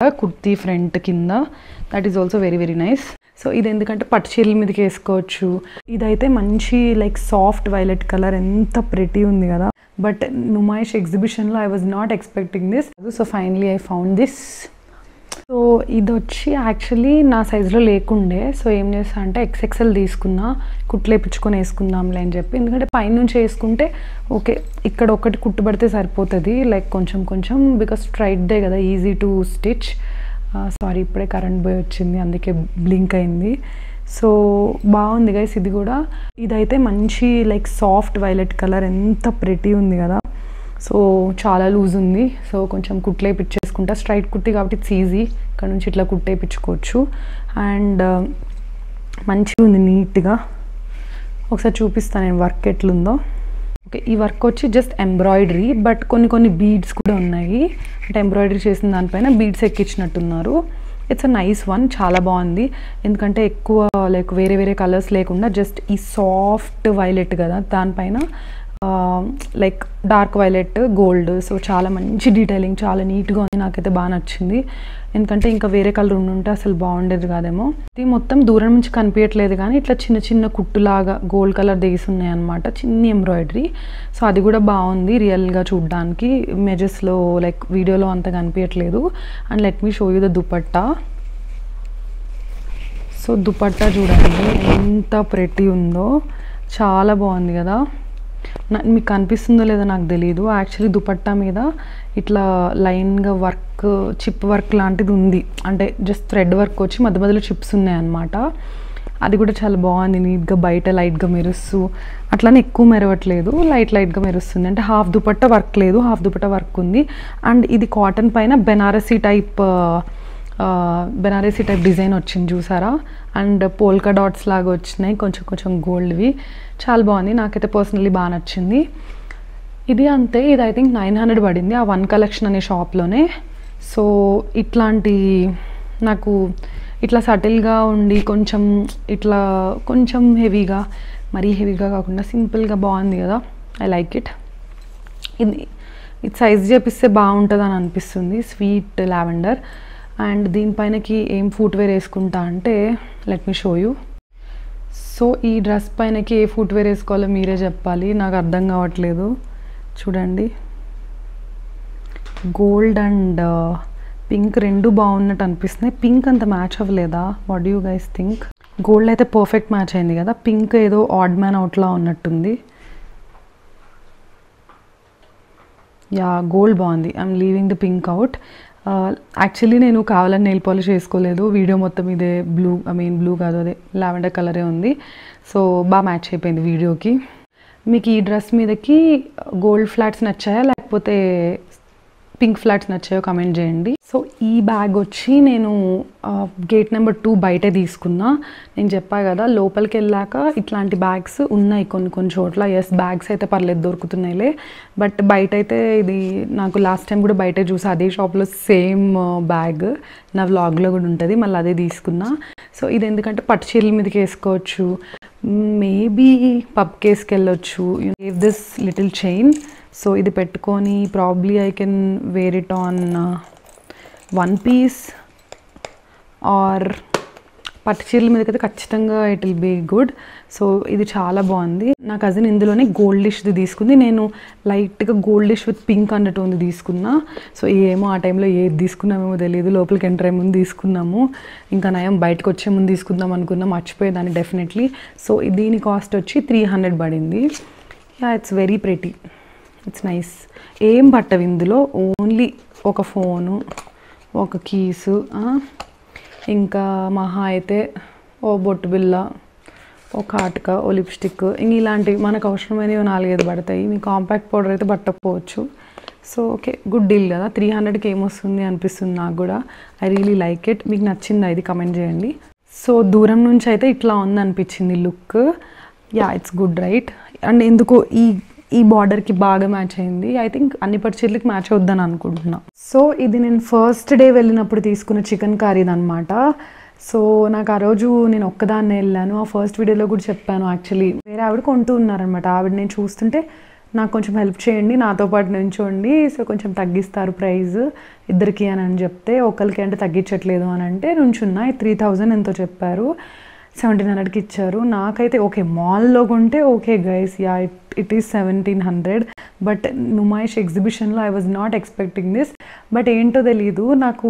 Kurti front కింద that is also very very nice. So ఇది ఎందుకంటే పట్టు చీరల మీదకి వేసుకోవచ్చు. ఇదైతే మంచి లైక్ సాఫ్ట్ వైలెట్ కలర్, ఎంత ప్రెటీ ఉంది కదా. బట్ నుమాయిష్ ఎగ్జిబిషన్లో I was not expecting this. So finally I found this. So ఇది వచ్చి యాక్చువల్లీ నా సైజులో లేకుండే. సో ఏం చేస్తా అంటే XXL తీసుకున్నా, కుట్లేపించుకొని వేసుకుందాంలే అని చెప్పి. ఎందుకంటే పైనుంచి వేసుకుంటే ఓకే, ఇక్కడ ఒకటి కుట్టు పడితే సరిపోతుంది, లైక్ కొంచెం కొంచెం, బికాస్ స్ట్రైట్దే కదా, ఈజీ టు స్టిచ్. సారీ, ఇప్పుడే కరెంట్ పోయి వచ్చింది అందుకే బ్లింక్ అయింది. సో బాగుంది గైస్ ఇది కూడా. ఇదైతే మంచి లైక్ సాఫ్ట్ వైలెట్ కలర్, ఎంత ప్రెటీ ఉంది కదా. సో చాలా లూజ్ ఉంది. సో కొంచెం కుట్లేపించేసుకుంటా, స్ట్రైట్ కుర్తి కాబట్టి ఇట్స్ ఈజీ. ఇక్కడ నుంచి ఇట్లా కుట్టేపించుకోవచ్చు. అండ్ మంచిగా ఉంది, నీట్గా. ఒకసారి చూపిస్తాను నేను వర్క్ ఎట్లుందో. ఓకే, ఈ వర్క్ వచ్చి జస్ట్ ఎంబ్రాయిడరీ, బట్ కొన్ని బీడ్స్ కూడా ఉన్నాయి. అంటే ఎంబ్రాయిడరీ చేసిన దానిపైన బీడ్స్ ఎక్కించినట్టున్నారు. ఇట్స్ అ నైస్ వన్, చాలా బాగుంది. ఎందుకంటే ఎక్కువ లైక్ వేరే వేరే కలర్స్ లేకుండా జస్ట్ ఈ సాఫ్ట్ వైలెట్ కదా, దానిపైన like dark violet gold. So చాలా మంచి డీటెయిలింగ్, చాలా నీట్గా ఉంది. నాకైతే బాగా నచ్చింది. ఎందుకంటే ఇంకా వేరే కలర్ ఉండుంటే అసలు బాగుండేది కాదేమో. ఇది మొత్తం దూరం నుంచి కనిపించట్లేదు కానీ ఇట్లా చిన్న చిన్న కుట్టులాగా గోల్డ్ కలర్ దిగిసి ఉన్నాయి అనమాట, చిన్ని ఎంబ్రాయిడరీ. సో అది కూడా బాగుంది రియల్గా చూడడానికి. ఇమేజెస్లో లైక్ వీడియోలో అంత కనిపించట్లేదు. And let me show you the dupatta. So dupatta చూడండి ఎంత ప్రెటీ ఉందో, చాలా బాగుంది కదా. మీకు కనిపిస్తుందో లేదో నాకు తెలియదు. యాక్చువల్లీ దుపట్టా మీద ఇట్లా లైన్గా వర్క్, చిప్ వర్క్ లాంటిది ఉంది. అంటే జస్ట్ థ్రెడ్ వర్క్ వచ్చి మధ్య మధ్యలో చిప్స్ ఉన్నాయన్నమాట. అది కూడా చాలా బాగుంది, నీట్గా బయట లైట్గా మెరుస్తూ, అట్లానే ఎక్కువ మెరవట్లేదు, లైట్గా మెరుస్తుంది. అంటే హాఫ్ దుపట్టా వర్క్ లేదు, హాఫ్ దుపట్టా వర్క్ ఉంది. అండ్ ఇది కాటన్ పైన బెనారసీ టైప్ డిజైన్ వచ్చింది చూసారా. అండ్ పోల్కా డాట్స్ లాగా వచ్చినాయి, కొంచెం గోల్డ్వి. చాలా బాగుంది, నాకైతే పర్సనల్లీ బాగా నచ్చింది. ఇది అంతే, ఇది ఐ థింక్ 900 పడింది ఆ వన్ కలెక్షన్ అనే షాప్లోనే. సో ఇట్లాంటి నాకు ఇట్లా సటిల్గా ఉండి కొంచెం హెవీగా, మరీ హెవీగా కాకుండా సింపుల్గా బాగుంది కదా. I like it. ఇది సైజ్ చేపిస్తే బాగుంటుంది అని అనిపిస్తుంది, స్వీట్ లావెండర్. అండ్ దీనిపైనకి ఏం ఫుట్వేర్ వేసుకుంటా అంటే let me show you. So ఈ డ్రెస్ పైనకి ఏ ఫుట్వేర్ వేసుకోవాలో మీరే చెప్పాలి, నాకు అర్థం కావట్లేదు. చూడండి, గోల్డ్ అండ్ పింక్ రెండు బాగున్నట్టు అనిపిస్తున్నాయి. పింక్ అంత మ్యాచ్ అవ్వలేదా? What do you guys think? Gold అయితే పర్ఫెక్ట్ మ్యాచ్ అయింది కదా, పింక్ ఏదో ఆడ్ మ్యాన్ అవుట్లా ఉన్నట్టుంది. యా, గోల్డ్ బాగుంది. I'm leaving the pink out. Actually నేను కావాలని నెయిల్ పాలిష్ వేసుకోలేదు, వీడియో మొత్తం ఇదే బ్లూ కాదు, అదే లావెండర్ కలరే ఉంది. సో బాగా మ్యాచ్ అయిపోయింది వీడియోకి. మీకు ఈ డ్రెస్ మీదకి గోల్డ్ ఫ్లాట్స్ నచ్చాయా లేకపోతే పింక్ ఫ్లాట్స్ నచ్చాయో కమెంట్ చేయండి. సో ఈ బ్యాగ్ వచ్చి నేను గేట్ నెంబర్ 2 బయటే తీసుకున్నా. నేను చెప్పా కదా, లోపలికి వెళ్ళాక ఇట్లాంటి బ్యాగ్స్ ఉన్నాయి కొన్ని చోట్ల. ఎస్, బ్యాగ్స్ అయితే పర్లేదు దొరుకుతున్నాయిలే. బట్ బయట అయితే ఇది నాకు లాస్ట్ టైం కూడా బయటే చూసా, అదే షాప్లో సేమ్ బ్యాగ్. నా వ్లాగ్లో కూడా ఉంటుంది, మళ్ళీ అదే తీసుకున్నా. సో ఇది ఎందుకంటే పట్టు చీరల మీదకి వేసుకోవచ్చు, మేబీ పబ్ కేస్కి వెళ్ళొచ్చు. You give this little chain. So ఇది పెట్టుకొని probably I can wear it on one piece or పట్టు చీరల మీదకైతే ఖచ్చితంగా it will be good. So ఇది చాలా బాగుంది. నా కజిన్ ఇందులోనే గోల్డిష్ది తీసుకుంది, నేను లైట్గా గోల్డిష్ విత్ పింక్ అండర్టోన్ తీసుకున్నా. సో ఏమో ఆ టైంలో ఏది తీసుకున్నామేమో తెలియదు, లోపలికి ఎంటర్ అయ్యే ముందు తీసుకున్నాము. ఇంకా నయం బయటకు వచ్చే ముందు తీసుకుందాం అనుకున్నాం, మర్చిపోయేదాన్ని డెఫినెట్లీ. సో దీని కాస్ట్ వచ్చి 300 పడింది. Yeah, it's very pretty, it's nice. ఏం పట్టవు ఇందులో, ఓన్లీ ఒక ఫోను, ఒక కీసు, ఇంకా మహా అయితే ఓ బొట్టు బిల్ల, ఓ కాటుక, ఓ లిప్స్టిక్, ఇంక ఇలాంటివి మనకు అవసరమైనవి 4-5 పడతాయి. మీ కాంపాక్ట్ పౌడర్ అయితే పట్టకపోవచ్చు. సో ఓకే, గుడ్ డీల్ కదా. 300కి ఏమొస్తుంది అనిపిస్తుంది నాకు కూడా. I really like it. మీకు నచ్చిందా ఇది కమెంట్ చేయండి. సో దూరం నుంచి అయితే ఇట్లా ఉంది అనిపించింది look. Yeah, it's good right. And ఎందుకో ఈ బార్డర్కి బాగా మ్యాచ్ అయింది. ఐ థింక్ అన్ని పట్టు చీరలకి మ్యాచ్ అవుద్దని అనుకుంటున్నా. సో ఇది నేను ఫస్ట్ డే వెళ్ళినప్పుడు తీసుకున్న చికెన్ కర్రీది అనమాట. సో నాకు ఆ రోజు నేను ఒక్కదాన్నే వెళ్ళాను. ఆ ఫస్ట్ వీడియోలో కూడా చెప్పాను. యాక్చువల్లీ వేరే ఆవిడ కొంటూ ఉన్నారనమాట. ఆవిడ నేను చూస్తుంటే నాకు కొంచెం హెల్ప్ చేయండి, నాతో పాటు నుంచోండి, సో కొంచెం తగ్గిస్తారు ప్రైస్ ఇద్దరికి అని చెప్తే, ఒకరికి అంటే తగ్గించట్లేదు అని అంటే నుంచున్నా. 3000 ఎంతో చెప్పారు, 1700కి ఇచ్చారు. నాకైతే ఓకే, మాల్లో కొంటే okay guys, yeah it is 1700, but Numaish ఎగ్జిబిషన్లో I was not expecting this. But ఏంటో తెలీదు, నాకు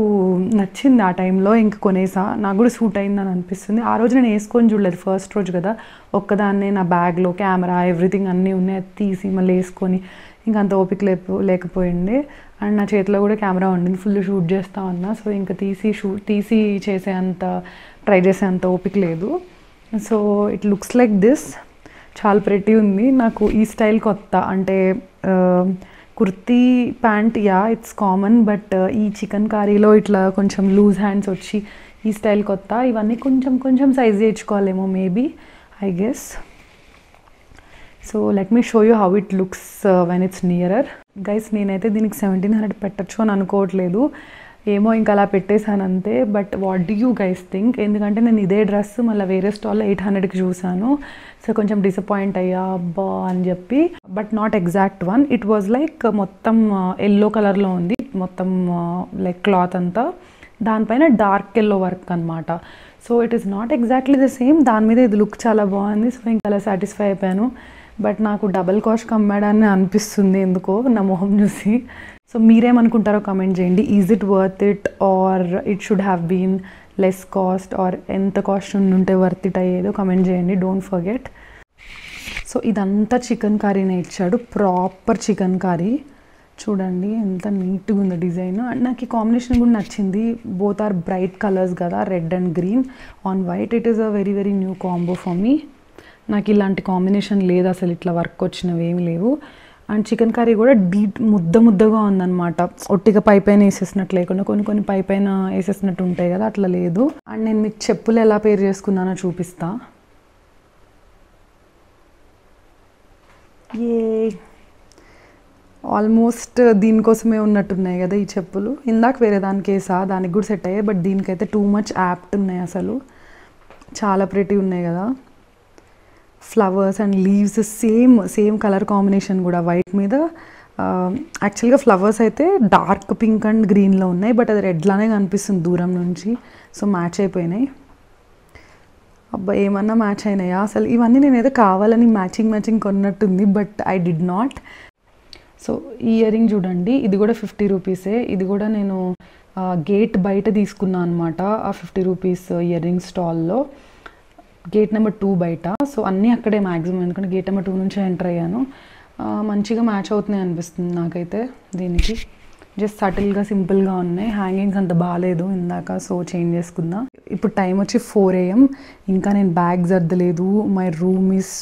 నచ్చింది ఆ టైంలో, ఇంక కొనేసా. నాకు కూడా సూట్ అయిందని అనిపిస్తుంది. ఆ రోజు నేను వేసుకొని చూడలేదు, ఫస్ట్ రోజు కదా, ఒక్కదాన్నే నా బ్యాగ్లో కెమెరా ఎవ్రీథింగ్ అన్నీ ఉన్నాయి, తీసి మళ్ళీ వేసుకొని ఇంకా అంత ఓపిక లేకపోయింది. అండ్ నా చేతిలో కూడా కెమెరా ఉండింది, ఫుల్ షూట్ చేస్తా ఉన్నా. సో ఇంకా తీసి చేసేంత ట్రై చేసేంత ఓపిక లేదు. So it looks like this, చాలా ప్రెటీ ఉంది. నాకు ఈ స్టైల్ కొత్త, అంటే kurti pant yeah it's common, but ఈ చికెన్ కర్రీలో ఇట్లా కొంచెం లూజ్ హ్యాండ్స్ వచ్చి ఈ స్టైల్ కొత్త. ఇవన్నీ కొంచెం సైజ్ చేయించుకోవాలేమో maybe, I guess. So let me show you how it looks when it's nearer. Guys నేనైతే దీనికి 1700 పెట్టచ్చు అని అనుకోవట్లేదు, ఏమో ఇంకా అలా పెట్టేశాను అంతే. But what do you guys think? ఎందుకంటే నేను ఇదే డ్రెస్ మళ్ళీ వేరే స్టాల్లో 800కి చూసాను. సో కొంచెం డిసప్పాయింట్ అయ్యా అబ్బా అని చెప్పి. But not exact one, it was like మొత్తం ఎల్లో కలర్లో ఉంది మొత్తం, లైక్ క్లాత్ అంతా, దానిపైన డార్క్ ఎల్లో వర్క్ అనమాట. So it is not exactly the same, దాని మీద ఇది లుక్ చాలా బాగుంది. సో ఇంకా అలా సాటిస్ఫై అయిపోయాను. బట్ నాకు డబల్ కాస్ట్ అమ్మాడని అనిపిస్తుంది ఎందుకో నా మొహం చూసి. సో మీరేమనుకుంటారో కమెంట్ చేయండి. Is it worth it, or it should have been less cost, or ఎంత కాస్ట్ ఉంటే వర్త్ ఇట్ అయ్యేదో కమెంట్ చేయండి, డోంట్ ఫర్గెట్. సో ఇదంతా చికెన్ కర్రీనే ఇచ్చాడు, ప్రాపర్ చికెన్ కర్రీ. చూడండి ఎంత నీట్గా ఉందో డిజైన్. అండ్ నాకు ఈ కాంబినేషన్ కూడా నచ్చింది, బోత్ ఆర్ బ్రైట్ కలర్స్ కదా, red and green on white. It is a very very new combo for me. నాకు ఇలాంటి కాంబినేషన్ లేదు అసలు, ఇట్లా వర్క్ వచ్చినవి ఏమి లేవు. అండ్ చికెన్ కర్రీ కూడా ముద్దగా ఉందన్నమాట, ఒట్టిగా పైపైన వేసేసినట్టు లేకుండా కొన్ని పైపైన వేసేసినట్టు ఉంటాయి కదా, అట్లా లేదు. అండ్ నేను మీకు చెప్పులు ఎలా పేర్ చేసుకున్నానో చూపిస్తా. ఆల్మోస్ట్ దీనికోసమే ఉన్నట్టున్నాయి కదా ఈ చెప్పులు. ఇందాక వేరే దానికి వేసా, దానికి కూడా సెట్ అయ్యాయి, బట్ దీనికైతే టూ మచ్ యాప్ట్ ఉన్నాయి అసలు, చాలా ప్రెటీ ఉన్నాయి కదా. Flowers and leaves same colour combination కూడా, వైట్ మీద. యాక్చువల్గా ఫ్లవర్స్ అయితే డార్క్ పింక్ అండ్ గ్రీన్లో ఉన్నాయి, బట్ అది రెడ్లానే కనిపిస్తుంది దూరం నుంచి. సో మ్యాచ్ అయిపోయినాయి. అబ్బా ఏమన్నా మ్యాచ్ అయినాయా అసలు? ఇవన్నీ నేనైతే కావాలని మ్యాచింగ్ కొన్నట్టుంది, but I did not. So ఈ ఇయర్ రింగ్ చూడండి, ఇది కూడా 50 రూపీసే. ఇది కూడా నేను గేట్ బయట తీసుకున్నాను అనమాట, ఆ 50 రూపీస్ ఇయర్ రింగ్ స్టాల్లో, గేట్ నెంబర్ 2 బయట. సో అన్నీ అక్కడే మ్యాక్సిమం, ఎందుకంటే గేట్ నెంబర్ 2 నుంచి ఎంటర్ అయ్యాను. మంచిగా మ్యాచ్ అవుతున్నాయి అనిపిస్తుంది నాకైతే దీనికి. జస్ట్ సటిల్గా సింపుల్గా ఉన్నాయి, హ్యాంగింగ్స్ అంత బాగాలేదు ఇందాక, సో చేంజ్ చేసుకుందా. ఇప్పుడు టైం వచ్చి 4 AM, ఇంకా నేను బ్యాగ్ సర్దలేదు. My room is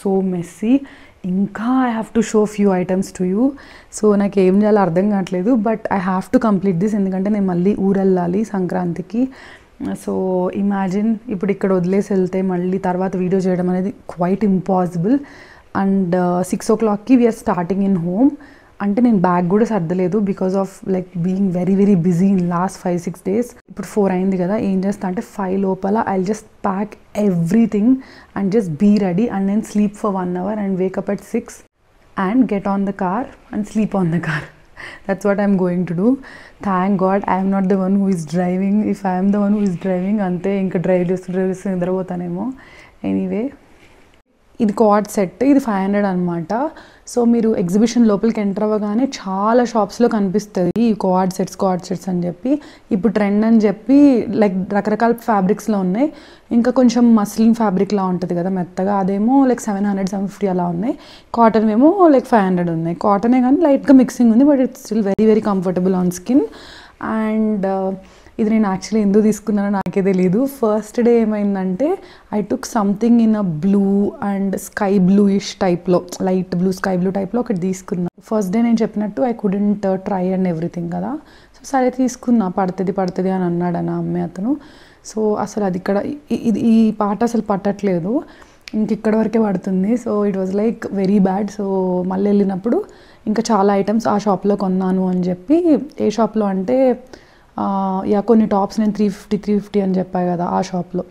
so messy. ఇంకా I have to show few items to you. So నాకు ఏం చేయాలో అర్థం కావట్లేదు, but I have to complete this, ఎందుకంటే నేను మళ్ళీ ఊరు వెళ్ళాలి సంక్రాంతికి. సో ఇమాజిన్ ఇప్పుడు ఇక్కడ వదిలేసి వెళ్తే మళ్ళీ తర్వాత వీడియో చేయడం అనేది క్వైట్ ఇంపాసిబుల్. అండ్ 6 o'clockకి వీఆర్ స్టార్టింగ్ ఇన్ హోమ్. అంటే నేను బ్యాగ్ కూడా సర్దలేదు, because of like being very very busy in last 5-6 days. ఇప్పుడు 4 అయింది కదా, ఏం చేస్తా అంటే 5 లోపల I just pack everything and just be ready, and then sleep for 1 hour and wake up at 6 and get on the car and sleep on the car. That's what I'm going to do. Thank God I am not the one who is driving. If I am the one who is driving, ante inka drive చేస్తూ నిద్రపోతానేమో. Anyway ఇది card set, ఇది 500 అనమాట. So మీరు exhibition లోపలికి enter అవ్వగానే చాలా షాప్స్లో కనిపిస్తుంది ఈ కార్డ్ సెట్స్ అని చెప్పి. ఇప్పుడు ట్రెండ్ అని చెప్పి లైక్ రకరకాల ఫ్యాబ్రిక్స్లో ఉన్నాయి. ఇంకా కొంచెం మస్లిన్ ఫ్యాబ్రిక్లా ఉంటుంది కదా మెత్తగా, అదేమో లైక్ 700-750 అలా ఉన్నాయి. కాటన్ ఏమో లైక్ 500 ఉన్నాయి. కాటనే కానీ లైట్గా మిక్సింగ్ ఉంది, but it's still very very comfortable on skin. And ఇది నేను యాక్చువల్లీ ఎందుకు తీసుకున్నానో నాకే తెలీదు. ఫస్ట్ డే ఏమైందంటే I took something in a blue and sky bluish టైప్లో, లైట్ బ్లూ స్కై బ్లూ టైప్లో ఒకటి తీసుకున్నా. ఫస్ట్ డే నేను చెప్పినట్టు I couldn't try and everything కదా, సో సరే తీసుకున్నా, పడుతుంది అని అన్నాడు నా అమ్మాయి అతను. సో అసలు అది ఇక్కడ ఈ పాట అసలు పట్టట్లేదు, ఇంక ఇక్కడ వరకే పడుతుంది. So it was like very bad. So మళ్ళీ వెళ్ళినప్పుడు ఇంకా చాలా ఐటమ్స్ ఆ షాప్లో కొన్నాను అని చెప్పి. ఏ షాప్లో అంటే యా కొన్ని టాప్స్ నేను 350 అని చెప్పాను కదా ఆ షాప్లో.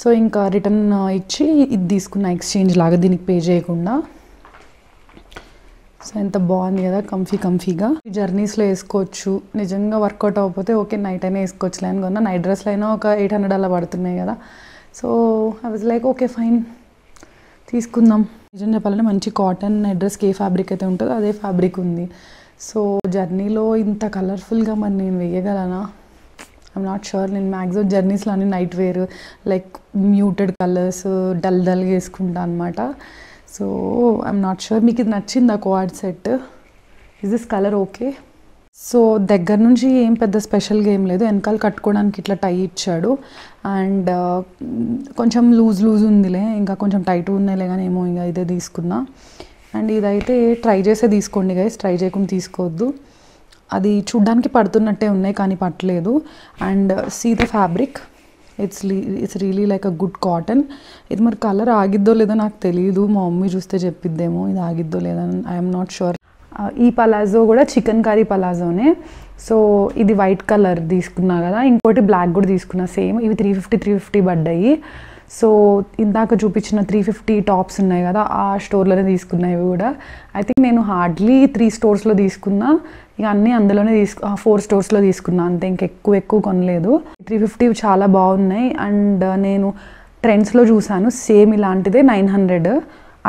సో ఇంకా రిటర్న్ ఇచ్చి ఇది తీసుకున్న ఎక్స్చేంజ్ లాగా, దీనికి పే చేయకుండా. సో ఎంత బాగుంది కదా, కంఫీగా జర్నీస్లో వేసుకోవచ్చు. నిజంగా వర్కౌట్ అవ్వకపోతే ఓకే నైట్ అయినా వేసుకోవచ్చులే అనుకున్నా. నైట్ డ్రెస్లో అయినా ఒక 800 అలా పడుతున్నాయి కదా. So I was like okay fine తీసుకుందాం. నిజం చెప్పాలంటే మంచి కాటన్ నైట్ డ్రెస్కి ఏ ఫ్యాబ్రిక్ అయితే ఉంటుందో అదే ఫ్యాబ్రిక్ ఉంది. సో జర్నీలో ఇంత కలర్ఫుల్గా మరి నేను వేయగలనా? I'm not sure. నేను మ్యాక్సిమం జర్నీస్లో అన్ని night wear like muted colours డల్గా వేసుకుంటా అనమాట. So I'm not sure. మీకు ఇది నచ్చిందా coord set? Is this colour okay? So దగ్గర నుంచి ఏం పెద్ద స్పెషల్గా ఏం లేదు. వెనకాల కట్టుకోవడానికి ఇట్లా టై ఇచ్చాడు అండ్ కొంచెం లూజ్ ఉందిలే, ఇంకా కొంచెం టైట్ ఉన్నాయిలే కానీ ఏమో ఇంకా ఇదే తీసుకున్నా. అండ్ ఇదైతే ట్రై చేసే తీసుకోండి గైస్, ట్రై చేయకుండా తీసుకోవద్దు. అది చూడ్డానికి పడుతున్నట్టే ఉన్నాయి కానీ పట్టలేదు. And see the fabric, it's really like a good cotton. ఇది మరి కలర్ ఆగిద్దో లేదో నాకు తెలియదు, మా మమ్మీ చూస్తే చెప్పిద్దేమో ఇది ఆగిద్దో లేదని. I'm not sure. ఈ పలాజో కూడా చికెన్ కర్రీ పలాజోనే. సో ఇది వైట్ కలర్ తీసుకున్నా కదా, ఇంకోటి బ్లాక్ కూడా తీసుకున్నా సేమ్. ఇవి 350 పడ్డాయి. సో ఇందాక చూపించిన 350 టాప్స్ ఉన్నాయి కదా ఆ స్టోర్లోనే తీసుకున్నా. ఇవి కూడా ఐ థింక్ నేను హార్డ్లీ 3 స్టోర్స్లో తీసుకున్నా, ఇక అన్నీ అందులోనే 4 స్టోర్స్లో తీసుకున్నా అంతే, ఇంకెక్కువ కొనలేదు. 350 చాలా బాగున్నాయి. అండ్ నేను ట్రెండ్స్లో చూసాను సేమ్ ఇలాంటిదే 900,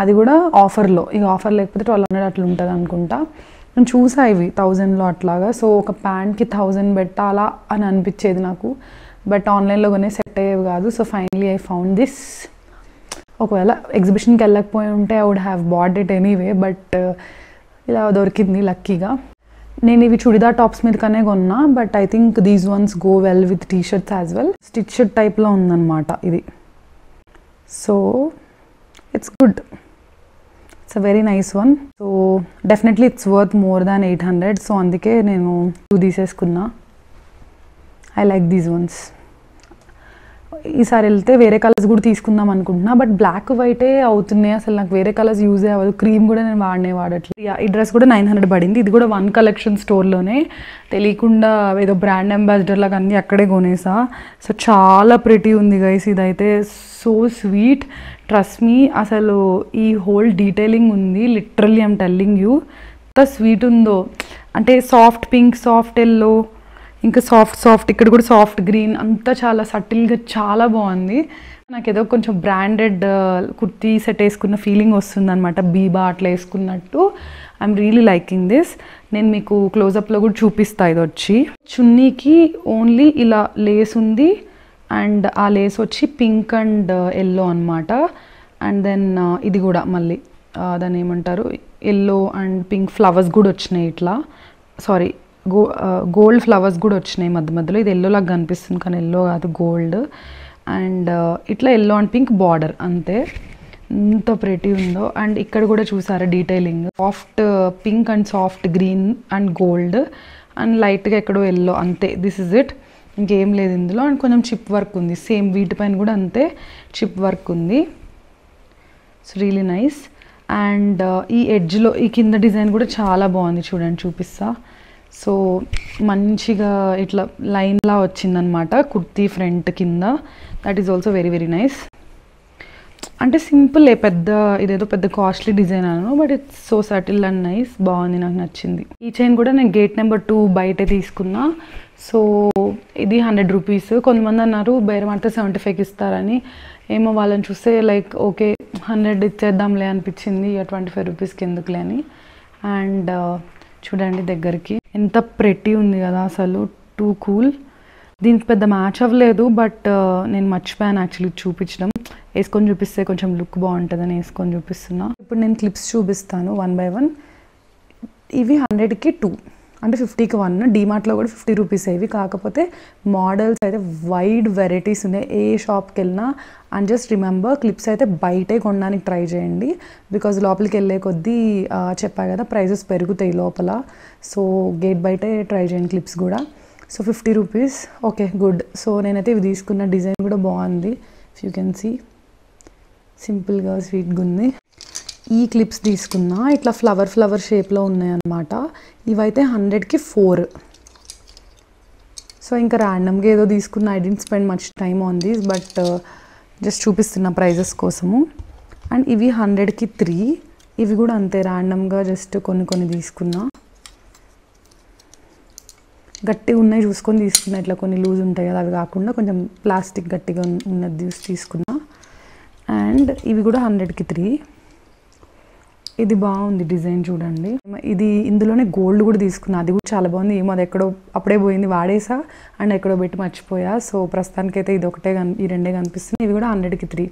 అది కూడా ఆఫర్లో. ఇక ఆఫర్ లేకపోతే 1200 అట్లా ఉంటుంది అనుకుంటా. నేను చూసా ఇవి 1000లో అట్లాగా. సో ఒక ప్యాంట్కి 1000 పెట్టాలా అని అనిపించేది నాకు, బట్ ఆన్లైన్లో కొనే సెట్ అయ్యేవి కాదు. So finally I found this. ఒకవేళ ఎగ్జిబిషన్కి వెళ్ళకపోయి ఉంటే I would have bought it anyway, but ఇలా దొరికింది లక్కీగా. నేను ఇవి చుడిదార్ టాప్స్ మీదకనే కొన్నా, but I think these ones go well with T shirts as well. Stitched టైప్లో ఉందన్నమాట ఇది. So it's good, it's a very nice one. So definitely it's worth more than 800. So అందుకే నేను 2 తీసేసుకున్నా. I like these ones. ఈసారి వెళ్తే వేరే colours కూడా తీసుకుందాం అనుకుంటున్నా, బట్ బ్లాక్ వైటే అవుతున్నాయి. అసలు నాకు వేరే కలర్స్ యూజే అవ్వదు. క్రీమ్ కూడా నేను వాడట్లేదు. ఈ డ్రెస్ కూడా 900 పడింది. ఇది కూడా వన్ కలెక్షన్ స్టోర్లోనే, తెలియకుండా ఏదో బ్రాండ్ అంబాసిడర్ లాగా అన్నీ అక్కడే కొనేసా. సో చాలా ప్రిటీ ఉంది గైస్. ఇదైతే సో స్వీట్, ట్రస్ట్ మీ. అసలు ఈ హోల్ డీటెయిలింగ్ ఉంది, లిటరల్లీ ఐమ్ టెల్లింగ్ యూ. ఎంత స్వీట్ ఉందో అంటే సాఫ్ట్ పింక్, సాఫ్ట్ ఎల్లో, ఇంకా సాఫ్ట్ ఇక్కడ కూడా సాఫ్ట్ గ్రీన్, అంతా చాలా సటిల్గా చాలా బాగుంది. నాకు ఏదో కొంచెం బ్రాండెడ్ కుర్తీ సెట్ వేసుకున్న ఫీలింగ్ వస్తుంది అనమాట, బీబా అట్లా వేసుకున్నట్టు. I'm really liking this. నేను మీకు క్లోజప్లో కూడా చూపిస్తా. ఇది వచ్చి చున్నీకి ఓన్లీ ఇలా లేస్ ఉంది అండ్ ఆ లేస్ వచ్చి పింక్ అండ్ ఎల్లో అనమాట. అండ్ దెన్ ఇది కూడా మళ్ళీ దాన్ని ఏమంటారు, ఎల్లో అండ్ పింక్ ఫ్లవర్స్ కూడా వచ్చినాయి ఇట్లా. సారీ, గోల్డ్ ఫ్లవర్స్ కూడా వచ్చినాయి మధ్యలో. ఇది ఎల్లో లాగా కనిపిస్తుంది కానీ ఎల్లో కాదు, గోల్డ్. అండ్ ఇట్లా ఎల్లో అండ్ పింక్ బార్డర్ అంతే. ఎంత ప్రెటీ ఉందో. అండ్ ఇక్కడ కూడా చూసారా detailing, soft pink and soft green and gold and లైట్గా ఎక్కడో ఎల్లో, అంతే. దిస్ ఇస్ ఇట్, ఇంకేం లేదు ఇందులో. అండ్ కొంచెం చిప్ వర్క్ ఉంది సేమ్, వీటిపైన కూడా అంతే చిప్ వర్క్ ఉంది. It's really nice. అండ్ ఈ ఎడ్జ్లో ఈ కింద డిజైన్ కూడా చాలా బాగుంది, చూడండి చూపిస్తా. సో మంచిగా ఇట్లా లైన్లా వచ్చిందనమాట కుర్తీ ఫ్రంట్ కింద. That is also very very nice. అంటే సింపుల్, ఇదేదో పెద్ద costly design Anu, but it's so subtle and nice. బాగుంది, నాకు నచ్చింది. ఈ చైన్ కూడా నేను గేట్ నెంబర్ 2 బయటే తీసుకున్నా. సో ఇది 100 రూపీస్. కొంతమంది అన్నారు బేరం ఆడితే 75కి ఇస్తారని. ఏమో వాళ్ళని చూస్తే లైక్ ఓకే 100 ఇచ్చేద్దాంలే అనిపించింది, 25 రూపీస్కి ఎందుకులే అని. అండ్ చూడండి దగ్గరికి ఎంత ప్రెటీ ఉంది కదా అసలు, టూ కూల్. దీనికి పెద్ద మ్యాచ్ అవ్వలేదు, బట్ నేను మర్చిపోయాను యాక్చువల్లీ చూపించడం. వేసుకొని చూపిస్తే కొంచెం లుక్ బాగుంటుందని వేసుకొని చూపిస్తున్నా. ఇప్పుడు నేను క్లిప్స్ చూపిస్తాను 1 by 1. ఇవి 100కి 2, అంటే 50కి 1. డీమార్ట్లో కూడా 50 రూపీస్ ఇవి. కాకపోతే మోడల్స్ అయితే వైడ్ వెరైటీస్ ఉన్నాయి ఏ షాప్కి వెళ్ళినా. అండ్ జస్ట్ రిమెంబర్, క్లిప్స్ అయితే బయటే కొనడానికి ట్రై చేయండి, బికాజ్ లోపలికి వెళ్ళే కొద్దీ చెప్పా కదా ప్రైజెస్ పెరుగుతాయి లోపల. సో గేట్ బయటే ట్రై చేయండి క్లిప్స్ కూడా. So 50 rupees, okay good. So నేనైతే ఇవి తీసుకున్న, డిజైన్ కూడా బాగుంది. ఇఫ్ యూ కెన్ సీ, సింపుల్గా స్వీట్గా ఉంది. ఈ క్లిప్స్ తీసుకున్నా, ఇట్లా ఫ్లవర్ షేప్లో ఉన్నాయన్నమాట. ఇవైతే 100కి 4. సో ఇంకా ర్యాండమ్గా ఏదో తీసుకున్నా. I didn't spend much time on these, but just చూపిస్తున్న ప్రైజెస్ కోసము. అండ్ ఇవి 100కి 3. ఇవి కూడా అంతే ర్యాండమ్గా జస్ట్ కొన్ని తీసుకున్నా. గట్టిగా ఉన్నాయి చూసుకొని తీసుకున్నా. ఇట్లా కొన్ని లూజ్ ఉంటాయి కదా, అవి కాకుండా కొంచెం ప్లాస్టిక్ గట్టిగా ఉన్నది తీసుకున్నా. అండ్ ఇవి కూడా 100కి 3. ఇది బాగుంది డిజైన్ చూడండి. ఇది ఇందులోనే గోల్డ్ కూడా తీసుకున్నా, అది కూడా చాలా బాగుంది. ఏమో అది ఎక్కడో అప్పుడే పోయింది, వాడేసా అండ్ ఎక్కడో పెట్టి మర్చిపోయా. సో ప్రస్తుతానికైతే ఇది ఒకటే ఈ రెండే కనిపిస్తుంది. ఇవి కూడా 100కి 3.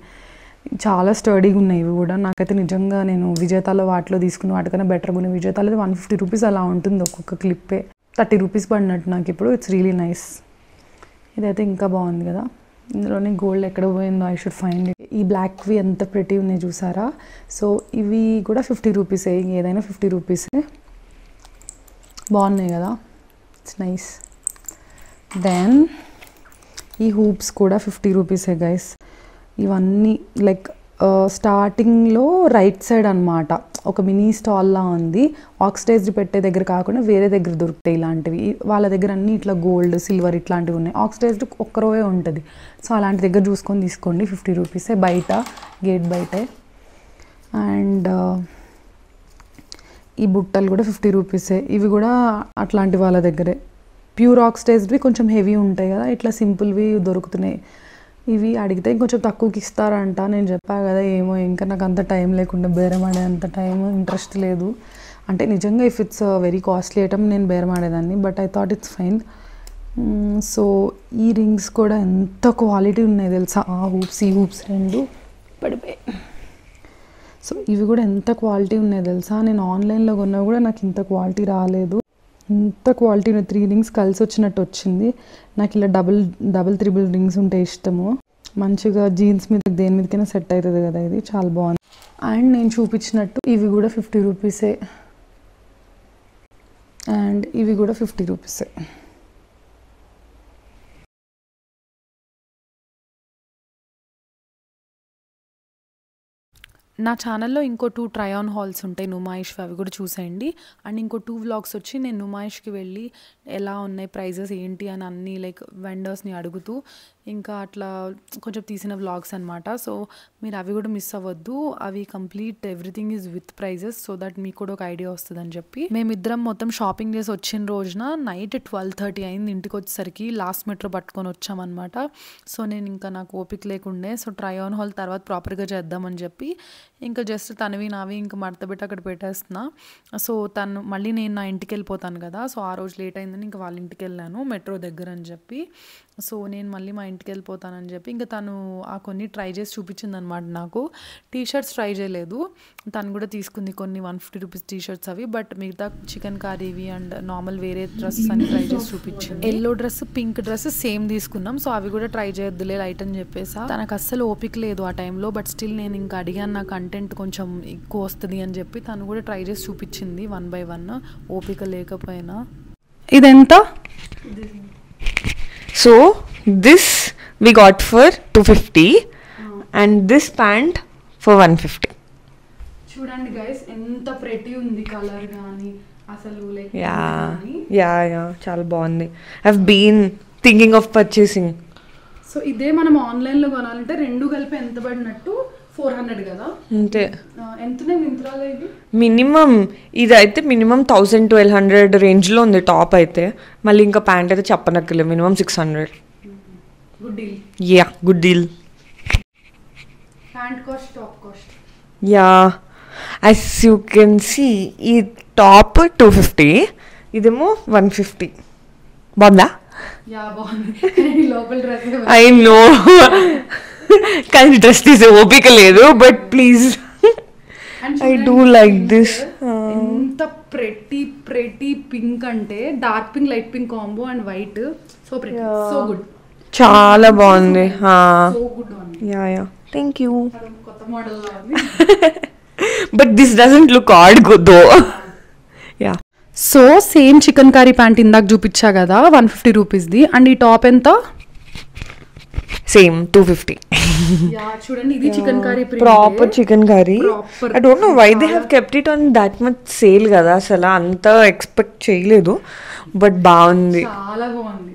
చాలా స్టడీగా ఉన్నాయి ఇవి కూడా. నాకైతే నిజంగా నేను విజేతాలో వాటిలో తీసుకున్న వాటికన్నా బెటర్గా ఉన్నాయి. విజేతాలో 150 రూపీస్ అలా ఉంటుంది ఒక్కొక్క క్లిప్పే. 30 రూపీస్ పడినట్టు నాకు ఇప్పుడు. It's really nice. ఇదైతే ఇంకా బాగుంది కదా. ఇందులోనే గోల్డ్ ఎక్కడ పోయిందో, ఐ షుడ్ ఫైండ్ ఇట్. ఈ బ్లాక్వి ఎంత ప్రెటీ ఉన్నాయి చూసారా. సో ఇవి కూడా 50 రూపీసే, ఏదైనా 50 రూపీసే. బాగున్నాయి కదా, ఇట్స్ నైస్. దెన్ ఈ హూప్స్ కూడా 50 రూపీసే గైస్. ఇవన్నీ లైక్ స్టార్టింగ్లో రైట్ సైడ్ అనమాట ఒక మినీ స్టాల్లా ఉంది. ఆక్సిడైజ్డ్ పెట్టే దగ్గర కాకుండా వేరే దగ్గర దొరుకుతాయి ఇలాంటివి. వాళ్ళ దగ్గర అన్నీ ఇట్లా గోల్డ్ సిల్వర్ ఇట్లాంటివి ఉన్నాయి. ఆక్సిడైజ్డ్ ఒక్కరోవే ఉంటుంది. సో అలాంటి దగ్గర చూసుకొని తీసుకోండి. 50 రూపీసే, బయట గేట్ బయటే. అండ్ ఈ బుట్టలు కూడా 50 రూపీసే. ఇవి కూడా అట్లాంటి వాళ్ళ దగ్గరే. ప్యూర్ ఆక్సిడైజ్డ్వి కొంచెం హెవీ ఉంటాయి కదా, ఇట్లా సింపుల్వి దొరుకుతున్నాయి. ఇవి అడిగితే ఇంకొంచెం తక్కువకి ఇస్తారంట. నేను చెప్పా కదా ఏమో, ఇంకా నాకు అంత టైం లేకుండా బేరం ఆడే అంత టైం ఇంట్రెస్ట్ లేదు. అంటే నిజంగా if it's very costly item నేను బేరం ఆడేదాన్ని, but I thought it's fine. So ఈ రింగ్స్ కూడా ఎంత క్వాలిటీ ఉన్నాయి తెలుసా. ఆ హూప్స్ ఈ హూప్స్ రెండు పడిపోయాయి. సో ఇవి కూడా ఎంత క్వాలిటీ ఉన్నాయి తెలుసా. నేను ఆన్లైన్లో కొన్నా కూడా నాకు ఇంత క్వాలిటీ రాలేదు. ఇంత క్వాలిటీ 3 రింగ్స్ కలిసి వచ్చినట్టు వచ్చింది. నాకు ఇలా డబుల్ త్రిబుల్ రింగ్స్ ఉంటే ఇష్టము. మంచిగా జీన్స్ మీద దేని మీదకైనా సెట్ అవుతుంది కదా. ఇది చాలా బాగుంది. అండ్ నేను చూపించినట్టు ఇవి కూడా 50 రూపీసే. అండ్ ఇవి కూడా 50 రూపీసే. నా ఛానల్లో ఇంకో 2 ట్రై ఆన్ హాల్స్ ఉంటాయి నుమాయిష్వి, అవి కూడా చూసేయండి. అండ్ ఇంకో 2 వ్లాగ్స్ వచ్చి నేను నుమాయిష్కి వెళ్ళి ఎలా ఉన్నాయి ప్రైజెస్ ఏంటి అని అన్నీ లైక్ వెండర్స్ని అడుగుతూ ఇంకా అట్లా కొంచెం తీసిన వ్లాగ్స్ అనమాట. సో మీరు అవి కూడా మిస్ అవ్వద్దు. అవి complete everything is with prices, so that మీకు కూడా ఒక ఐడియా వస్తుందని చెప్పి. మేమిద్దరం మొత్తం షాపింగ్ చేసి వచ్చిన రోజున నైట్ 12:30 అయింది ఇంటికి వచ్చేసరికి. లాస్ట్ మెట్రో పట్టుకొని వచ్చామన్నమాట. సో నేను ఇంకా నాకు ఓపిక లేకుండే. సో ట్రై ఆన్ హాల్ తర్వాత ప్రాపర్గా చేద్దామని చెప్పి ఇంకా జస్ట్ తనవి నావి ఇంకా మడతపెట్టి అక్కడ పెట్టేస్తున్నా. సో తను మళ్ళీ నేను నా ఇంటికి వెళ్ళిపోతాను కదా. సో ఆ రోజు లేట్ అయిందని ఇంకా వాళ్ళ ఇంటికి వెళ్ళాను మెట్రో దగ్గర అని చెప్పి. సో నేను మళ్ళీ మా ఇంటికి వెళ్ళిపోతానని చెప్పి ఇంకా తను ఆ కొన్ని ట్రై చేసి చూపించింది అనమాట. నాకు టీషర్ట్స్ ట్రై చేయలేదు, తను కూడా తీసుకుంది కొన్ని 150 రూపీస్ టీషర్ట్స్ అవి. బట్ మిగతా చికెన్ కర్రీవి అండ్ నార్మల్ వేరే డ్రెస్సెస్ అని ట్రై చేసి చూపించింది. Yellow dress pink dress same తీసుకున్నాం. సో అవి కూడా ట్రై చేయొద్దులే లైట్ అని చెప్పేసా. తనకు అస్సలు ఓపిక లేదు ఆ టైంలో. బట్ స్టిల్ నేను ఇంకా అడిగాను నా కంటెంట్ కొంచెం ఎక్కువ వస్తుంది అని చెప్పి. తను కూడా ట్రై చేసి చూపించింది 1 by 1 ఓపిక లేకపోయినా. ఇదెంత? So this we got for 250 and this pant for 150. చూడండి గైస్ ఎంత ప్రెటీ ఉంది కలర్ గానీ అసలు లైక్. యా చాలా బాగుంది. I've been thinking of purchasing. So ఇదే మనం ఆన్లైన్లో కొనాలంటే రెండు కలిపి ఎంత పడినట్టు 400 కదా. అంతే. ఎంతనే మింత్రాలో ఇది? మినిమం ఇది అయితే మినిమం 1000-1200 రేంజ్లో ఉంది టాప్ అయితే. మళ్ళీ ఇంకా ప్యాంట్ అయితే చెప్పనక్కర్లేదు, minimum 600. Good deal. Yeah good deal. Pant cost top cost. Yeah as you can see ఈ టాప్ 250, ఇదేమో 150. బాగుందా? యా బాగుంది. లోపల డ్రెస్ ఐ నో కానీ డ్రెస్ తీసే ఓపిక లేదు. But please I do like this. ఎంత ప్రెటీ పింక్ అంటే dark pink light pink combo and white. So pretty, so good, చాలా బాగుంది. So good one. Yeah thank you. కొత్త మోడల్ లా ఉంది. But this doesn't look odd though. Yeah so same chicken curry pant ఇందాక చూపించా కదా 150 రూపీస్ది. అండ్ ఈ టాప్ ఎంత? సేమ్ 250. చూడండి ఇది chicken curry, proper chicken curry. I don't know why they have kept it on that much sale కదా. అసలు అంత ఎక్స్పెక్ట్ చేయలేదు, బట్ బాగుంది, చాలా బాగుంది.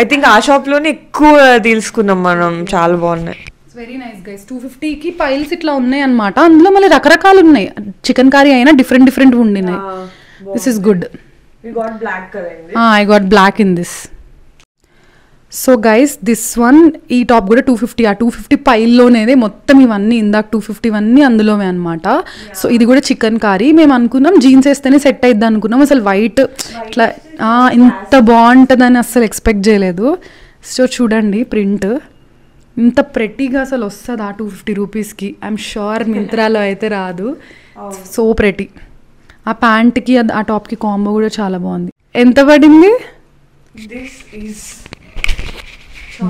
ఐ థింక్ ఆ షాప్ లోనే ఎక్కువ తీసుకున్నాం మనం. చాలా బాగున్నాయి. Very nice guys. 250కి పైల్స్ ఇట్లా ఉన్నాయి అనమాట. అందులో మళ్ళీ రకరకాలు ఉన్నాయి. చికెన్ కర్రీ అయినా డిఫరెంట్ ఉండినాయి. This is good. I got black in this. So guys this one, ఈ టాప్ కూడా 250. ఆ 250 పైల్లోనేదే మొత్తం ఇవన్నీ ఇందాక 250 అన్నీ అందులోనే అనమాట. సో ఇది కూడా చికెన్ కర్రీ. మేము అనుకున్నాం జీన్స్ వేస్తేనే సెట్ అయిద్ది అనుకున్నాం. అసలు వైట్ ఇట్లా ఇంత బాగుంటుందని అసలు ఎక్స్పెక్ట్ చేయలేదు. సో చూడండి ప్రింట్ ఇంత ప్రెట్టీగా అసలు వస్తుంది ఆ 250 రూపీస్కి. ఐఎమ్ షూర్ మింత్రాలో అయితే రాదు. So pretty. ఆ ప్యాంట్కి ఆ టాప్కి కాంబో కూడా చాలా బాగుంది. ఎంత పడింది?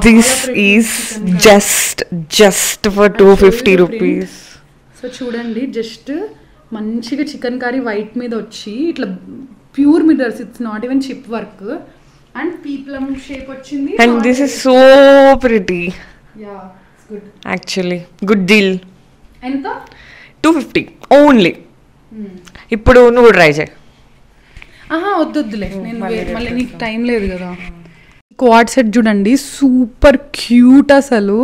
This is just for 250 rupees. So చూడండి జస్ట్ మంచిగా చికెన్ కర్రీ వైట్ మీద వచ్చి ఇట్లా pure mirrors. It's not even chip work and peplum shape వచ్చింది. And this is so pretty. Yeah, it's good. Actually, good deal. ఎంత? 250 only. ఇప్పుడు నువ్వు try చేయి. వద్దులే, నేను మళ్ళీ నీకు టైం లేదు కదా. క్వాడ్ సెట్ చూడండి, సూపర్ క్యూట్. అసలు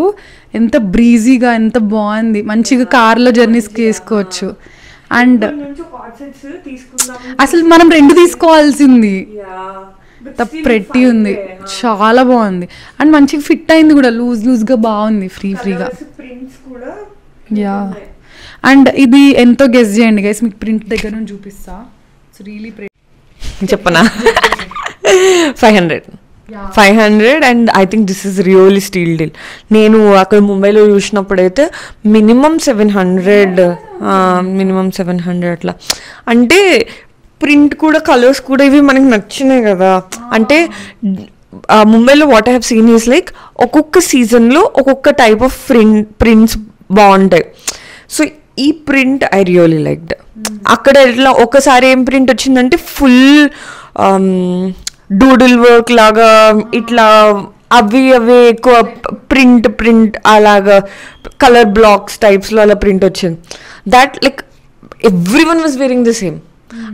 ఎంత బ్రీజీగా, ఎంత బాగుంది. మంచిగా కార్లో జర్నీస్కి వేసుకోవచ్చు. అండ్ అసలు మనం 2 తీసుకోవాల్సింది. ప్రెట్టి ఉంది, చాలా బాగుంది. అండ్ మంచిగా ఫిట్ అయింది కూడా, లూజ్గా బాగుంది, ఫ్రీగా. యా. అండ్ ఇది ఎంతో గెస్ చేయండి గైస్, మీకు ప్రింట్ దగ్గర నుంచి చూపిస్తా. ఇట్స్ రియలీ చెప్పనా? 500 and I think this is really steel deal. నేను అక్కడ ముంబైలో చూసినప్పుడైతే మినిమం 700 అట్లా. అంటే ప్రింట్ కూడా, కలర్స్ కూడా ఇవి మనకి నచ్చినాయి కదా. అంటే ముంబైలో what I have seen is like ఒక్కొక్క సీజన్లో ఒక్కొక్క టైప్ ఆఫ్ ప్రింట్స్ బాగుంటాయి. సో ఈ ప్రింట్ ఐ రియల్లీ లైక్డ్. అక్కడ ఇట్లా ఒకసారి ఏం ప్రింట్ వచ్చిందంటే ఫుల్ డూడిల్ వర్క్ లాగా ఇట్లా అవి ఎక్కువ ప్రింట్ అలాగా కలర్ బ్లాక్స్ టైప్స్లో అలా ప్రింట్ వచ్చింది. That like every one was wearing the same.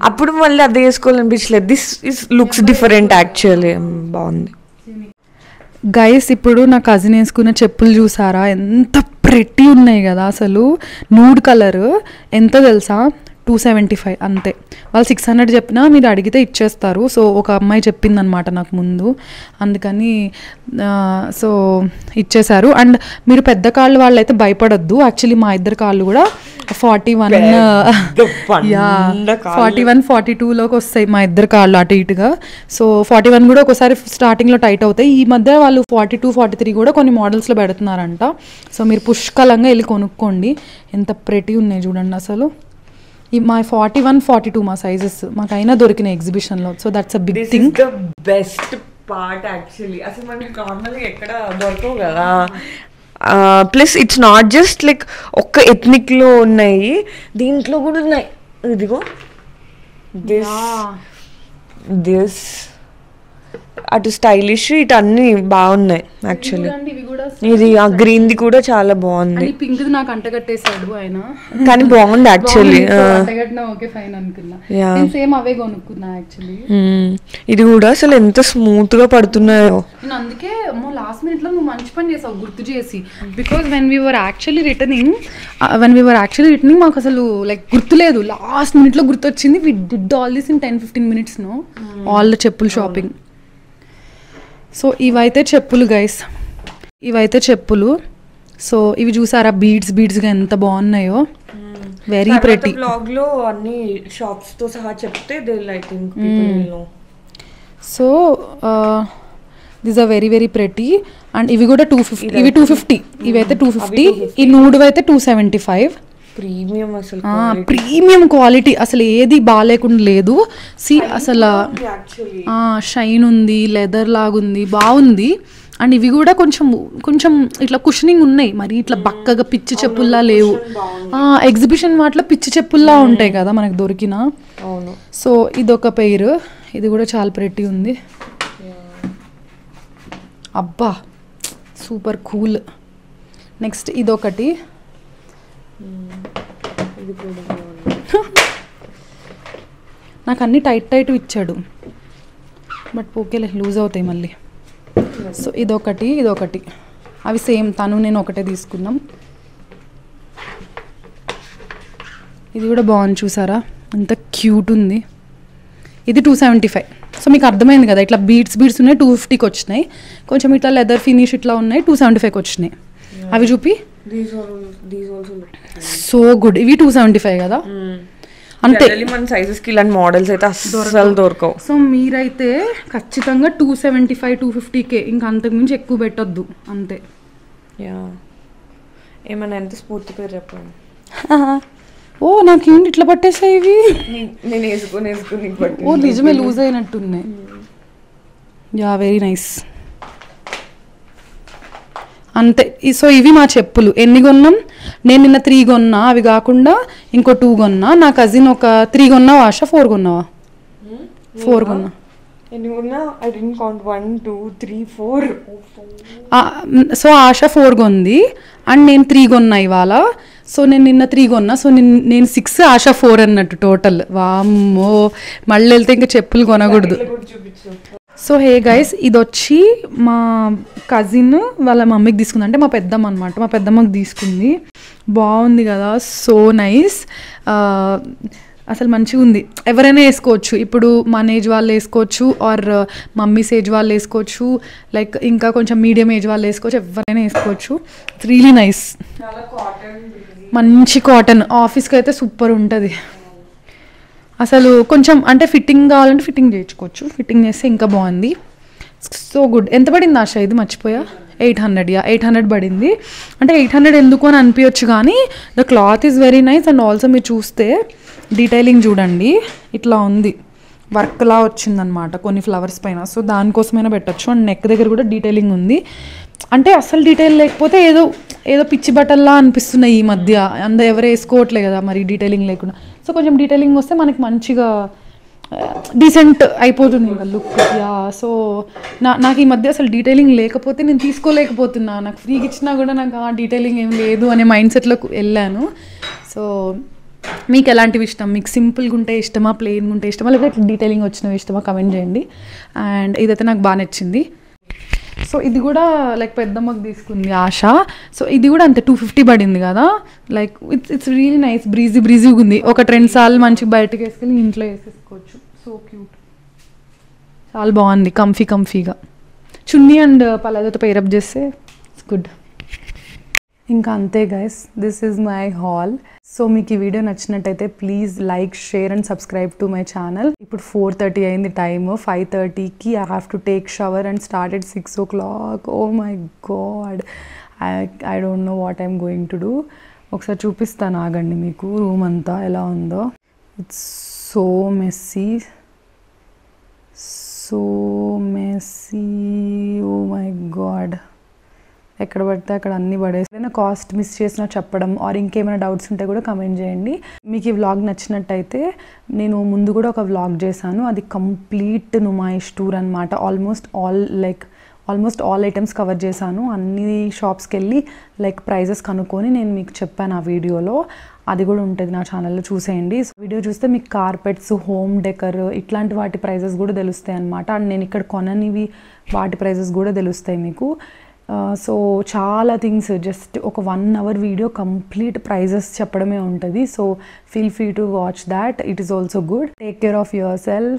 అప్పుడు మళ్ళీ అదే వేసుకోవాలనిపించలేదు. This is looks different actually. బాగుంది గైస్. ఇప్పుడు నా కజిన్ వేసుకున్న చెప్పులు చూసారా, ఎంత ప్రెట్టి ఉన్నాయి కదా. అసలు నూడ్ కలర్ ఎంత తెలుసా? 275 అంతే. వాళ్ళు 600 చెప్పినా మీరు అడిగితే ఇచ్చేస్తారు. సో ఒక అమ్మాయి చెప్పిందనమాట నాకు ముందు, అందుకని సో ఇచ్చేశారు. అండ్ మీరు పెద్ద కాళ్ళు వాళ్ళైతే భయపడొద్దు. యాక్చువల్లీ మా ఇద్దరు కాళ్ళు కూడా 41 41 42లోకి వస్తాయి మా ఇద్దరు కాళ్ళు అటు ఇటుగా. సో 41 కూడా ఒకసారి స్టార్టింగ్లో టైట్ అవుతాయి. ఈ మధ్య వాళ్ళు 42 43 కూడా కొన్ని మోడల్స్లో పెడుతున్నారంట. సో మీరు పుష్కలంగా వెళ్ళి కొనుక్కోండి. ఎంత ప్రెటీ ఉన్నాయి చూడండి అసలు. మా 41 42 మా సైజెస్ మాకైనా దొరికినాయి ఎగ్జిబిషన్లో. So that's a big thing. Best part actually. అసలు మనకి నార్మల్గా ఎక్కడ దొరకవు కదా. Plus it's not just like ఒక్క ఎథ్నిక్లో ఉన్నాయి, దీంట్లో కూడా ఉన్నాయి. ఇదిగో దిస్ అటు స్టైలిష్, ఇటు అన్ని బాగున్నాయి యాక్చువల్లీ. ఇది ఆ గ్రీన్ ది కూడా చాలా బాగుంది. పింక్ నాకు అంటగట్టేసాడు ఆయన, కానీ బాగుంది యాక్చువల్లీ. ఇది కూడా అసలు ఎంత స్మూత్ గా పడుతున్నాయో. నేను అందుకే లాస్ట్ మినిట్ లో నువ్వు మంచి పని చేసావు గుర్తు చేసి. Because when we are actually returning మాకు అసలు లైక్ గుర్తులేదు. లాస్ట్ మినిట్ లో గుర్తొచ్చింది. We did all this in 10-15 minutes no, all the చెప్పులు షాపింగ్. సో ఇవైతే చెప్పులు గైస్, ఇవైతే చెప్పులు. సో ఇవి చూసారా బీడ్స్గా ఎంత బాగున్నాయో, వెరీ ప్రెటీ. బ్లాగ్ లో అన్ని షాప్స్ తో సహా చెప్తే they I think people will know. So this are very pretty. And ఇవి కూడా 250, ఇవి 250, ఇవైతే 250, ఈ నూడు అయితే 275. ప్రీమియం, అసలు ప్రీమియం క్వాలిటీ, అసలు ఏది బాగాలేకుండా లేదు. సి అసలు షైన్ ఉంది, లెదర్ లాగుంది, బాగుంది. అండ్ ఇవి కూడా కొంచెం ఇట్లా కుషనింగ్ ఉన్నాయి, మరి ఇట్లా బక్కగా పిచ్చి చెప్పుల్లా లేవు. ఎగ్జిబిషన్ వాటిలో పిచ్చి చెప్పుల్లా ఉంటాయి కదా మనకు దొరికిన. సో ఇదొక పెయిర్, ఇది కూడా చాలా ప్రెటీ ఉంది. అబ్బా సూపర్ కూల్. నెక్స్ట్ ఇదొకటి, నాకు అన్ని టైట్ ఇచ్చాడు, బట్ ఓకేలే లూజ్ అవుతాయి మళ్ళీ. సో ఇదొకటి అవి సేమ్ తను నేను ఒకటే తీసుకున్నాం. ఇది కూడా బాగుంది చూసారా, అంత క్యూట్ ఉంది. ఇది 275. సో మీకు అర్థమైంది కదా, ఇట్లా బీడ్స్ ఉన్నాయి 250కి వచ్చినాయి. కొంచెం ఇట్లా లెదర్ ఫినిష్ ఇట్లా ఉన్నాయి 275కి వచ్చినాయి. అవి చూపి. So good. ఇవి 275 కదా, అంతే. మన సైజెస్కి ఇలాంటి మోడల్స్ అయితే అస్సలు దొరకవు. సో మీరైతే ఖచ్చితంగా 275 250K, ఇంకా అంతకుమించి ఎక్కువ పెట్టొద్దు అంతే. ఏమన్నా ఎంత స్ఫూర్తి పేరు చెప్పండి. ఓ నాకేంటి ఇట్లా పట్టేసాయి ఇవి. నేను వేసుకుని ఓ నిజమే లూజ్ అయినట్టున్నాయి. Yeah very nice. అంతే. సో ఇవి మా చెప్పులు. ఎన్ని కొన్నాం? నేను నిన్న 3 కొన్నా, అవి కాకుండా ఇంకో 2 కొన్నా. నా కజిన్ ఒక 3 కొన్నావా ఆశ? 4 కొన్నావా? 4 కొన్నా. ఎన్ని కొన్నా? I didn't count. 1 2 3 4. సో ఆశ 4 కొంది అండ్ నేను 3 కొన్నా ఇవాళ. సో నేను నిన్న 3 కొన్నా. సో నేను 6, ఆశ 4 అన్నట్టు టోటల్. వామ్మో, మళ్ళీ వెళ్తే ఇంకా చెప్పులు కొనకూడదు. సో హే గైస్, ఇది వచ్చి మా కజిన్ వాళ్ళ మమ్మీకి తీసుకుంది, అంటే మా పెద్దమ్మ అనమాట. మా పెద్దమ్మకి తీసుకుంది. బాగుంది కదా, సో నైస్. అసలు మంచిగా ఉంది. ఎవరైనా వేసుకోవచ్చు. ఇప్పుడు మన ఏజ్ వాళ్ళు వేసుకోవచ్చు, ఆర్ మమ్మీస్ ఏజ్ వాళ్ళు వేసుకోవచ్చు, లైక్ ఇంకా కొంచెం మీడియం ఏజ్ వాళ్ళు వేసుకోవచ్చు. ఎవరైనా వేసుకోవచ్చు. It's really nice. మంచి కాటన్. ఆఫీస్కి అయితే సూపర్ ఉంటుంది అసలు. కొంచెం అంటే ఫిట్టింగ్ కావాలంటే ఫిట్టింగ్ చేయించుకోవచ్చు. ఫిట్టింగ్ చేస్తే ఇంకా బాగుంది. So good. ఎంత పడింది ఆశ? ఇది మర్చిపోయా. 800. 800 పడింది. అంటే 800 ఎందుకు అని అనిపించచ్చు, కానీ the cloth is very nice. And also మీరు చూస్తే డీటెయిలింగ్ చూడండి, ఇట్లా ఉంది, వర్క్లా వచ్చిందనమాట కొన్ని ఫ్లవర్స్ పైన. సో దానికోసమైనా పెట్టచ్చు. అండ్ నెక్ దగ్గర కూడా డీటెయిలింగ్ ఉంది. అంటే అసలు డీటెయిల్ లేకపోతే ఏదో పిచ్చి బట్టల్లా అనిపిస్తున్నాయి ఈ మధ్య. ఎవరు వేసుకోవట్లే కదా మరి డీటెయిలింగ్ లేకుండా. సో కొంచెం డీటెయిలింగ్ వస్తే మనకి మంచిగా డీసెంట్ అయిపోతుంది ఇంకా లుక్. సో నాకు ఈ మధ్య అసలు డీటెయిలింగ్ లేకపోతే నేను తీసుకోలేకపోతున్నా. నాకు ఫ్రీగా ఇచ్చినా కూడా నాకు ఆ డీటెయిలింగ్ ఏం లేదు అనే మైండ్ సెట్లోకి వెళ్ళాను. సో మీకు ఎలాంటివి ఇష్టం? మీకు సింపుల్గా ఉంటే ఇష్టమా, ప్లెయిన్గా ఉంటే ఇష్టమా, లేకపోతే డీటెయిలింగ్ వచ్చినవి ఇష్టమా? కమెంట్ చేయండి. అండ్ ఇదైతే నాకు బాగా నచ్చింది. సో ఇది కూడా లైక్ పెద్దమ్మకి తీసుకుంది ఆశ. సో ఇది కూడా అంతే 250 పడింది కదా. Like it's really nice. బ్రీజీగా ఉంది. ఒక 2 సార్లు మంచిగా బయటకు వేసుకెళ్ళి ఇంట్లో వేసేసుకోవచ్చు. సో క్యూట్, చాలా బాగుంది. కంఫీగా చున్నీ అండ్ పలాజోతో పేరప్ చేస్తే ఇట్స్ గుడ్. ఇంకా అంతే guys, this is my haul. So మీకు ఈ వీడియో నచ్చినట్టయితే please like, share and subscribe to my channel. ఇప్పుడు 4:30 అయింది టైమ్. 5:30కి I have to take shower and start at 6 o'clock. Oh my God, I don't know what I'm going to do. ఒకసారి చూపిస్తాను ఆగండి మీకు రూమ్ అంతా ఎలా ఉందో. It's so messy. Oh my God, ఎక్కడ పడితే అక్కడ అన్నీ పడేసి. ఏదైనా కాస్ట్ మిస్ చేసినా చెప్పడం, ఆర్ ఇంకేమైనా డౌట్స్ ఉంటే కూడా కమెంట్ చేయండి. మీకు ఈ వ్లాగ్ నచ్చినట్టయితే నేను ముందు కూడా ఒక వ్లాగ్ చేశాను, అది కంప్లీట్ నుమాయిష్ టూర్ అనమాట. ఆల్మోస్ట్ ఆల్ ఐటమ్స్ కవర్ చేశాను. అన్ని షాప్స్కి వెళ్ళి లైక్ ప్రైజెస్ కనుక్కొని నేను మీకు చెప్పాను ఆ వీడియోలో. అది కూడా ఉంటుంది నా ఛానల్లో, చూసేయండి. వీడియో చూస్తే మీకు కార్పెట్స్, హోమ్ డెకర్ ఇట్లాంటి వాటి ప్రైజెస్ కూడా తెలుస్తాయి అనమాట. అండ్ నేను ఇక్కడ కొననివి వాటి ప్రైజెస్ కూడా తెలుస్తాయి మీకు. సో చాలా థింగ్స్, జస్ట్ ఒక 1 hour వీడియో కంప్లీట్ ప్రైజెస్ చెప్పడమే ఉంటుంది. So feel free to watch that. It is also good. Take care of your self.